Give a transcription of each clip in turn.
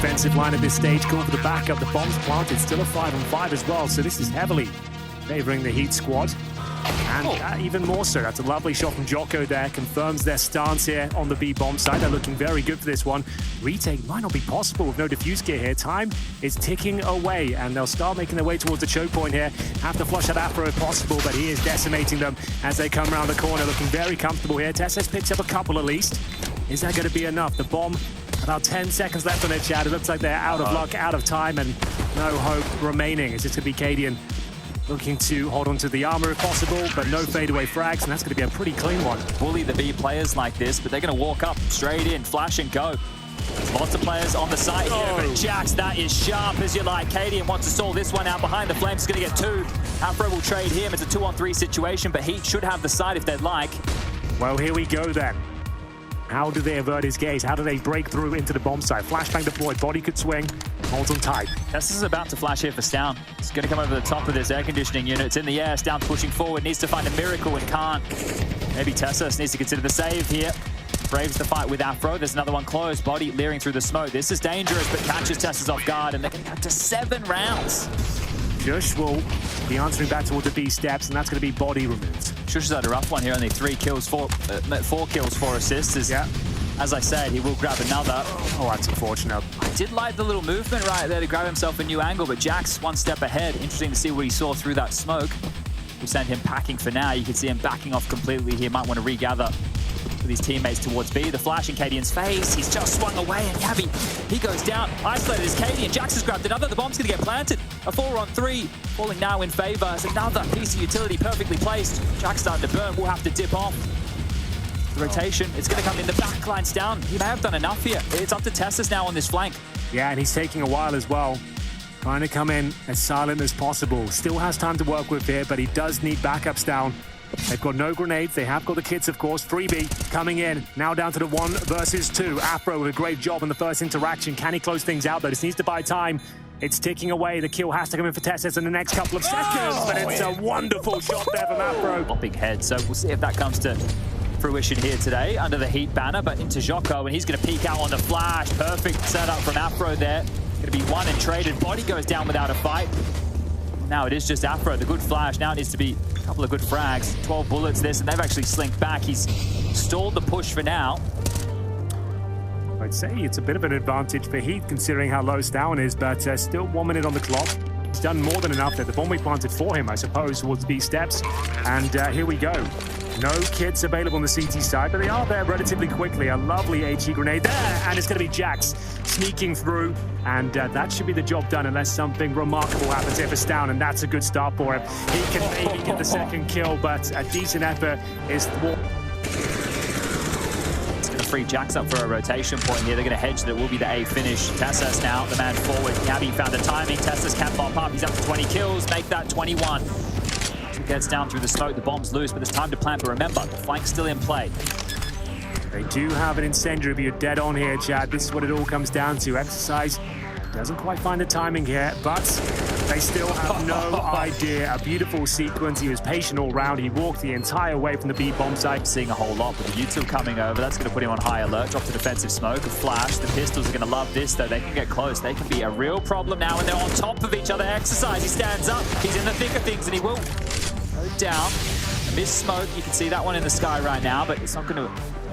defensive line at this stage. Call for the backup. The bomb's planted. Still a 5-on-5 as well. So this is heavily favoring the Heat squad. And even more so, that's a lovely shot from Jocko there. Confirms their stance here on the B bomb side. They're looking very good for this one. Retake might not be possible with no diffuse gear here. Time is ticking away, and they'll start making their way towards the choke point here. Have to flush that Afro if possible, but he is decimating them as they come around the corner, looking very comfortable here. Tess picks up a couple at least. Is that going to be enough? The bomb, about 10 seconds left on it, Chad. It looks like they're out of luck, out of time, and no hope remaining. It's just going to be Cadian looking to hold on to the armor if possible, but no fadeaway frags, and that's going to be a pretty clean one. Bully the B players like this, but they're going to walk up straight in, flash and go. Lots of players on the site here, but Jax, that is sharp as you like. Cadian wants to stall this one out behind the flames. Is going to get two. Afro will trade him. It's a 2-on-3 situation, but Heat should have the side if they'd like. Well, here we go then. How do they avert his gaze? How do they break through into the bomb site? Flashbang deployed, body could swing, holds on tight. Tessus is about to flash here for Stown. It's going to come over the top of this air conditioning unit. It's in the air. Stown pushing forward, needs to find a miracle and can't. Maybe Tessus needs to consider the save here. Braves the fight with Afro. There's another one close. Body leering through the smoke. This is dangerous, but catches Tessus off guard, and they're going to go to 7 rounds. Shush will be answering back towards the B steps, and that's going to be body removed. Shush has had a rough one here. Only 3 kills, 4 kills, 4 assists. As I said, he will grab another. Oh, that's unfortunate. I did like the little movement right there to grab himself a new angle, but Jax 1 step ahead. Interesting to see what he saw through that smoke. We'll send him packing for now. You can see him backing off completely. He might want to regather with his teammates towards B. The flash in Cadian's face. He's just swung away, and Gabby, he goes down. Isolated is Cadian. Jax has grabbed another. The bomb's going to get planted. A 4-on-3. Falling now in favor as another piece of utility perfectly placed. Jax starting to burn. We'll have to dip off. The rotation, it's going to come in. The back line's down. He may have done enough here. It's up to Tessus now on this flank. Yeah, and he's taking a while as well. Trying to come in as silent as possible. Still has time to work with here, but he does need backups down. They've got no grenades. They have got the kits, of course. 3B coming in. Now down to the 1 versus 2. Afro with a great job on the first interaction. Can he close things out, though? This needs to buy time. It's ticking away. The kill has to come in for Tessus in the next couple of seconds, but it's a wonderful shot there from Afro. Big head, so we'll see if that comes to fruition here today under the Heat banner, but into Jocko, and he's going to peek out on the flash. Perfect setup from Afro there. Going to be one and traded. Body goes down without a fight. Now it is just Afro, the good flash. Now it needs to be a couple of good frags. 12 bullets this, and they've actually slinked back. He's stalled the push for now. I'd say it's a bit of an advantage for Heat considering how low Stown is, but still 1 minute on the clock. He's done more than enough there. The bomb we planted for him, I suppose, towards B steps. And here we go. No kits available on the CT side, but they are there relatively quickly. A lovely HE grenade there, and it's going to be Jax sneaking through, and that should be the job done unless something remarkable happens here for Stown, and that's a good start for him. He can maybe get the second kill, but a decent effort is thwarted. It's going to free Jax up for a rotation point here. They're going to hedge that it will be the A finish. Tessus now, the man forward. Gabby found the timing. Tessus can pop up. He's up to 20 kills. Make that 21. Gets down through the smoke, the bomb's loose, but it's time to plant. But remember, the flank's still in play. They do have an incendiary, but you're dead on here, Chad. This is what it all comes down to. Exercise doesn't quite find the timing here, but they still have no idea. A beautiful sequence. He was patient all round. He walked the entire way from the B bomb site. Seeing a whole lot, but the util coming over. That's going to put him on high alert. Drop the defensive smoke, a flash. The pistols are going to love this, though. They can get close. They can be a real problem now, and they're on top of each other. Exercise, he stands up. He's in the thick of things, and he will down. A missed smoke. You can see that one in the sky right now, but it's not going to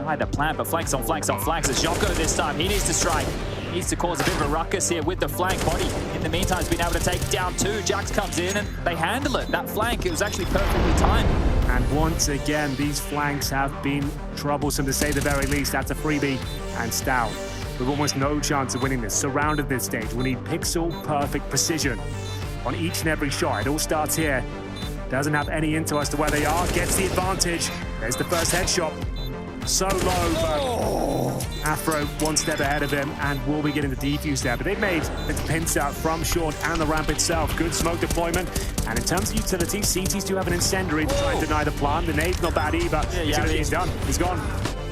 hide the plant. But flanks on flanks on flanks. It's Jocko this time. He needs to strike. He needs to cause a bit of a ruckus here with the flank. Body, in the meantime, has been able to take down 2. Jax comes in, and they handle it. That flank, it was actually perfectly timed. And once again, these flanks have been troublesome, to say the very least. That's a freebie, and Stown with almost no chance of winning this. Surrounded this stage. We need pixel-perfect precision on each and every shot. It all starts here. Doesn't have any intel as to where they are. Gets the advantage. There's the first headshot. So low, but Afro 1 step ahead of him, and will be getting the defuse there. But they've made the pinch out from short and the ramp itself. Good smoke deployment. And in terms of utility, CTs do have an incendiary to try and deny the plan. The nade's not bad either. He's done. He's gone.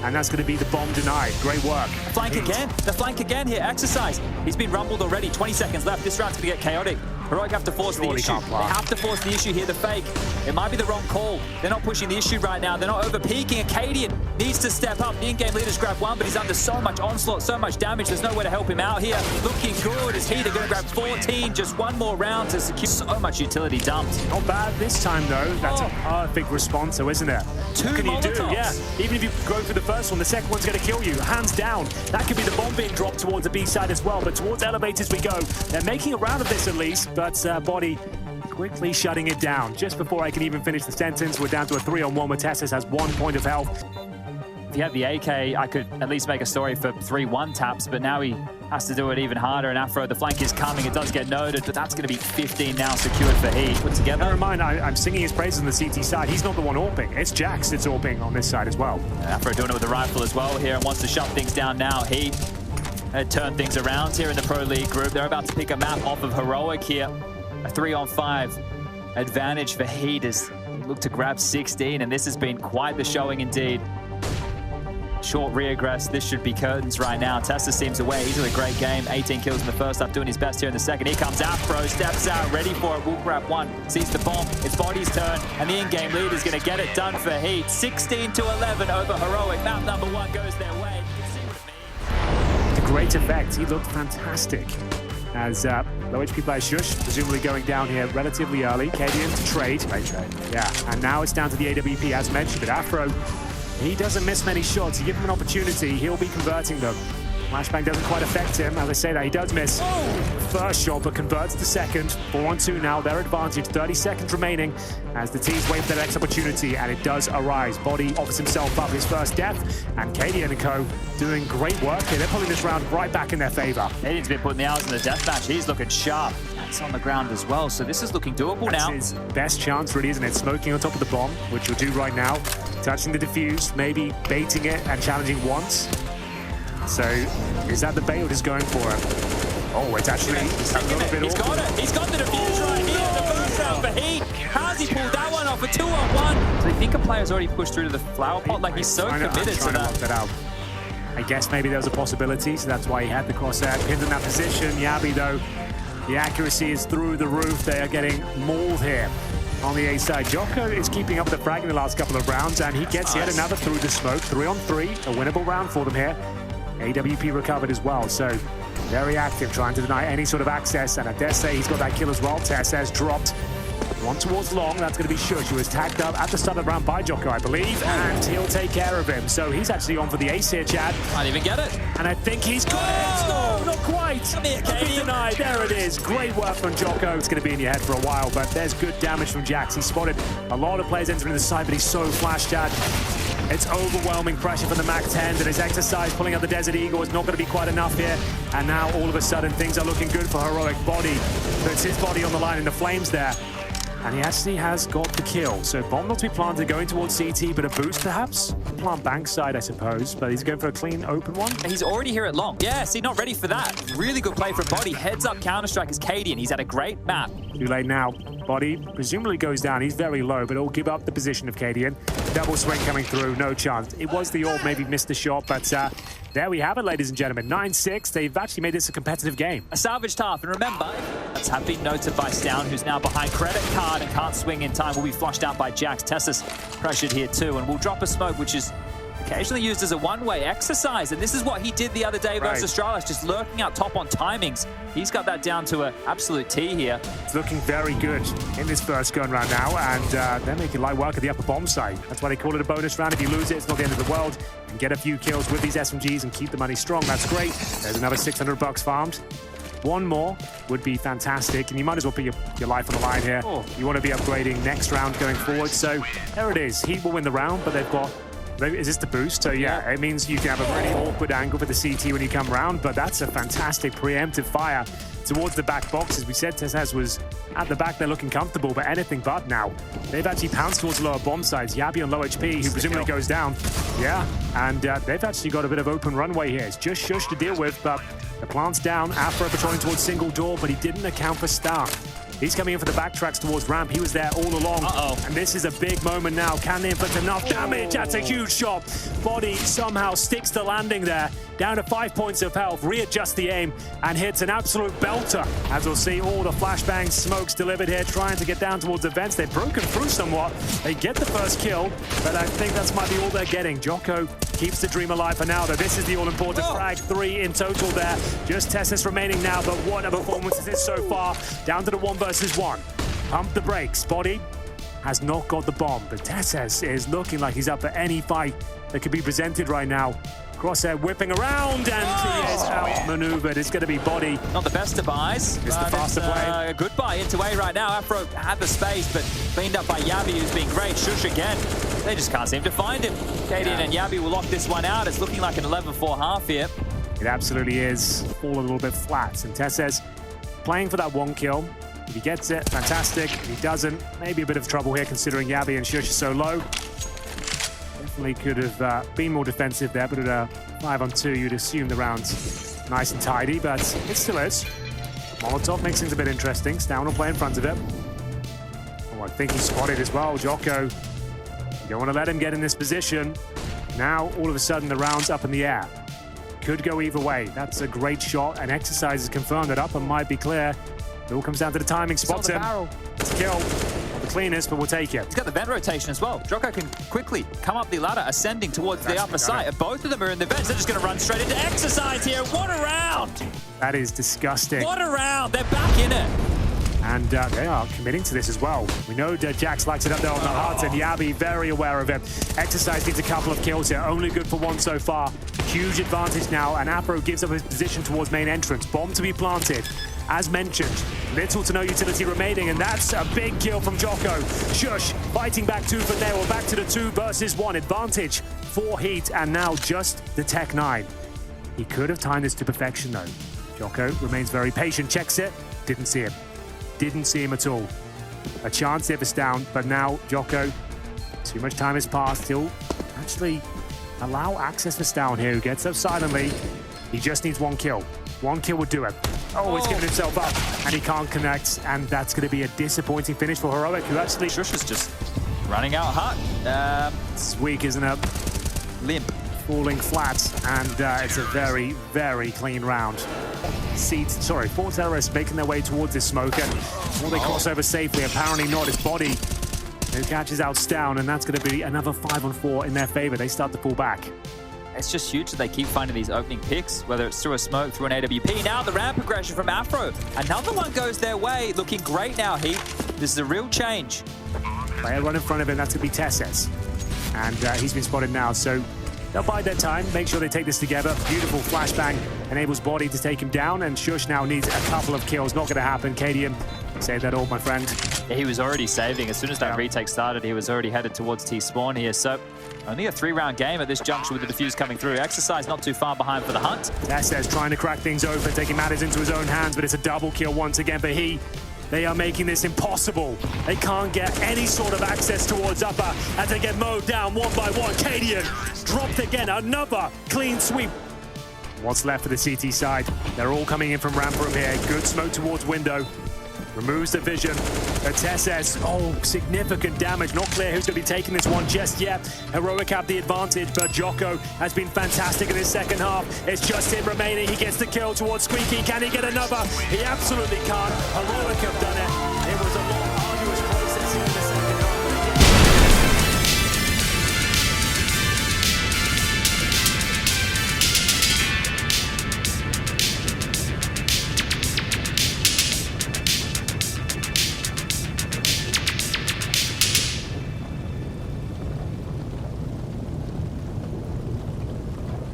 And that's going to be the bomb denied. Great work. The flank again. The flank again here. Exercise. He's been rumbled already. 20 seconds left. This round's going to get chaotic. Heroic have to force the issue. They have to force the issue here, the fake. It might be the wrong call. They're not pushing the issue right now. They're not over-peaking. Acadian needs to step up. The in-game leaders grab one, but he's under so much onslaught, so much damage. There's nowhere to help him out here. Looking good as HEET are going to grab 14. Just one more round to secure so much utility dumped. Not bad this time, though. That's a perfect response, though, isn't it? Two What can you do? Molotovs. Yeah, even if you go through the first one, the second one's going to kill you. Hands down. That could be the bomb being dropped towards the B side as well, but towards elevators we go. They're making a round of this at least, but Body quickly shutting it down. Just before I can even finish the sentence, we're down to a 3-on-1 where Tessus has 1 point of health. If he had the AK, I could at least make a story for 3-1 taps, but now he has to do it even harder. And Afro, the flank is coming. It does get noted, but that's going to be 15 now secured for HEET. Put together. Bear in mind, I'm singing his praises on the CT side. He's not the one AWPing. It's Jax that's AWPing on this side as well. And Afro doing it with the rifle as well here and wants to shut things down now. HEET turn things around here in the Pro League group. They're about to pick a map off of Heroic here. A 3-on-5 advantage for HEET as they look to grab 16, and this has been quite the showing indeed. Short regress, this should be curtains right now. Tessus seems away, he's doing a great game. 18 kills in the first half, doing his best here in the second. Here comes Afro, steps out, ready for it, will grab one, sees the bomb, it's Body's turn, and the in-game lead is going to get it done for HEET. 16-11 over Heroic, map number 1 goes their way. You can see what it means. The great effect, he looked fantastic. As low HP player Shush, presumably going down here relatively early. Cadian to trade. Great trade. Yeah, and now it's down to the AWP as mentioned, but Afro, he doesn't miss many shots. You give him an opportunity, he'll be converting them. Flashbang doesn't quite affect him. As I say that, he does miss first shot, but converts the second. 4-on-2 now, their advantage. 30 seconds remaining as the teams wait for their next opportunity, and it does arise. Body offers himself up, his first death, and Cadian and co doing great work here. They're pulling this round right back in their favor. Cadian's been putting the hours in the deathmatch. He's looking sharp. That's on the ground as well, so this is looking doable now. That's his best chance, really, isn't it? Smoking on top of the bomb, which he'll do right now. Touching the defuse, maybe baiting it and challenging once. So, is that the bait or just going for it? Oh, it's actually a little bit He's awkward. got it. He's got the defuse right here. The first round for HEET. How's he pulled that one off? A 2-on-1. So you think a player's already pushed through to the flower pot? Like, he's so committed to that. Work that out. I guess maybe there was a possibility, so that's why he had the crosshair pinned in that position. Yabi, though, the accuracy is through the roof. They are getting mauled here on the A side. Jocko is keeping up with the frag in the last couple of rounds, and he gets yet another through the smoke. 3-on-3, a winnable round for them here. AWP recovered as well, so very active, trying to deny any sort of access, and I dare say he's got that kill as well. Tess has dropped. One towards long, that's going to be Shush, who was tagged up at the start of the round by Jocko, I believe, and he'll take care of him. So he's actually on for the ace here, Chad. Might even get it. And I think he's got it. No, not quite. Denied. There it is. Great work from Jocko. It's going to be in your head for a while, but there's good damage from Jax. He spotted a lot of players entering the side, but he's so flashed at. It's overwhelming pressure from the MAC-10, and his exercise pulling out the Desert Eagle is not going to be quite enough here. And now all of a sudden things are looking good for Heroic. Body, puts his body on the line in the flames there. And he actually has got the kill. So bomb not to be planted, going towards CT, but a boost perhaps? Plant bank side, I suppose, but he's going for a clean open one. He's already here at long. Yeah, see, not ready for that. Really good play from Body. Heads up Counter-Strike is Cadian. He's had a great map. Too late now. Body presumably goes down. He's very low, but it'll give up the position of Cadian. Double swing coming through, no chance. It was the AWP, maybe missed the shot, but there we have it, ladies and gentlemen. 9-6. They've actually made this a competitive game. A salvaged half, and remember, that's have been noted by Stown, who's now behind credit card and can't swing in time. Will be flushed out by Jax. Tessus pressured here too, and will drop a smoke, which is occasionally used as a one-way exercise, and this is what he did the other day versus Astralis, just lurking out top on timings. He's got that down to an absolute T here. It's looking very good in this first gun round now, and they're making light work at the upper bomb side. That's why they call it a bonus round. If you lose it, it's not the end of the world. You can get a few kills with these SMGs and keep the money strong. That's great. There's another 600 bucks farmed. One more would be fantastic, and you might as well put your life on the line here. You want to be upgrading next round going forward, so there it is. HEET will win the round, but they've got... Is this the boost? So yeah, it means you can have a really awkward angle for the CT when you come round, but that's a fantastic preemptive fire towards the back box. As we said, Tessus was at the back, they're looking comfortable, but anything but now. They've actually pounced towards the lower bomb sides. Yabi on low HP, who presumably goes down. Yeah, and they've actually got a bit of open runway here. It's just Shush to deal with, but the plant's down. Afro patrolling towards single door, but he didn't account for Star. He's coming in for the backtracks towards ramp. He was there all along. And this is a big moment now. Can they inflict enough damage? That's a huge shot. Body somehow sticks the landing there. Down to 5 points of health. Readjusts the aim and hits an absolute belter. As we'll see, all the flashbangs, smokes delivered here, trying to get down towards the vents. They've broken through somewhat. They get the first kill, but I think that's might be all they're getting. Jocko keeps the dream alive for now, though. This is the all-important frag. 3 in total there. Just Tessus remaining now, but what a performance is this so far. Down to the 1 versus 1. Pump the brakes. Body has not got the bomb, but Tessus is looking like he's up for any fight that could be presented right now. Crosshair whipping around, and he is outmaneuvered. It's going to be Body. Not the best of buys. It's the faster play. A good buy into A right now. Afro had the space, but cleaned up by Yabi, who's been great. Shush again. They just can't seem to find him. Cadian and Yabi will lock this one out. It's looking like an 11-4 half here. It absolutely is. Fall a little bit flat. And Tessus playing for that 1 kill. If he gets it, fantastic. If he doesn't, maybe a bit of trouble here considering Yabi and Shush are so low. Definitely could have been more defensive there, but at a 5-on-2, you'd assume the round's nice and tidy, but it still is. Molotov makes things a bit interesting. Stown will play in front of it. Oh, I think he's spotted as well. Jocko, you don't want to let him get in this position. Now, all of a sudden, the round's up in the air. Could go either way. That's a great shot, and Exercise has confirmed that upper might be clear. It all comes down to the timing. Spots him. It's a kill. Not the cleanest, but we'll take it. He's got the vent rotation as well. Jocko can quickly come up the ladder, ascending towards the upper side. And both of them are in the vents. They're just going to run straight into Exercise here. What a round! That is disgusting. What a round! They're back in it. And they are committing to this as well. We know that Jax likes it up there on the heart, and Yabi very aware of it. Exercise needs a couple of kills here, only good for 1 so far. Huge advantage now, and Afro gives up his position towards main entrance. Bomb to be planted. As mentioned, little to no utility remaining, and that's a big kill from Jocko. Shush fighting back tooth and nail. We're back to the 2 versus 1 advantage for Heat, and now just the Tech 9. He could have timed this to perfection, though. Jocko remains very patient, checks it, didn't see him. Didn't see him at all. A chance here for Stown, but now Jocko, too much time has passed. He'll actually allow access for Stown here, who gets up silently. He just needs 1 kill. 1 kill would do it. Oh, he's giving himself up, and he can't connect, and that's going to be a disappointing finish for Heroic, who actually... Shush is just running out hot. It's weak, isn't it? Limp. Falling flat, and it's a very, very clean round. Four terrorists making their way towards this smoke, and will they cross over safely? Apparently not. His Body who catches out Stown, and that's going to be another 5-on-4 in their favor. They start to pull back. It's just huge that they keep finding these opening picks, whether it's through a smoke, through an AWP. Now the ramp progression from Afro. Another one goes their way. Looking great now, Heat. This is a real change. Player run in front of him. That's going to be Tessus. And he's been spotted now, so they'll bide their time, make sure they take this together. Beautiful flashbang enables Body to take him down, and Shush now needs a couple of kills. Not going to happen. Cadian, save that all, my friend. Yeah, he was already saving. As soon as that retake started, he was already headed towards T-spawn here. So only a 3-round game at this juncture with the defuse coming through. Exercise not too far behind for the hunt. Tessus trying to crack things open, taking matters into his own hands, but it's a double kill once again for Heat. They are making this impossible. They can't get any sort of access towards upper as they get mowed down 1 by 1. Cadian dropped again, another clean sweep. What's left for the CT side? They're all coming in from ramp from here. Good smoke towards window. Removes the vision. Tessus, significant damage. Not clear who's going to be taking this one just yet. Heroic have the advantage, but Jocko has been fantastic in his second half. It's just him remaining. He gets the kill towards Squeaky. Can he get another? He absolutely can't. Heroic have done it.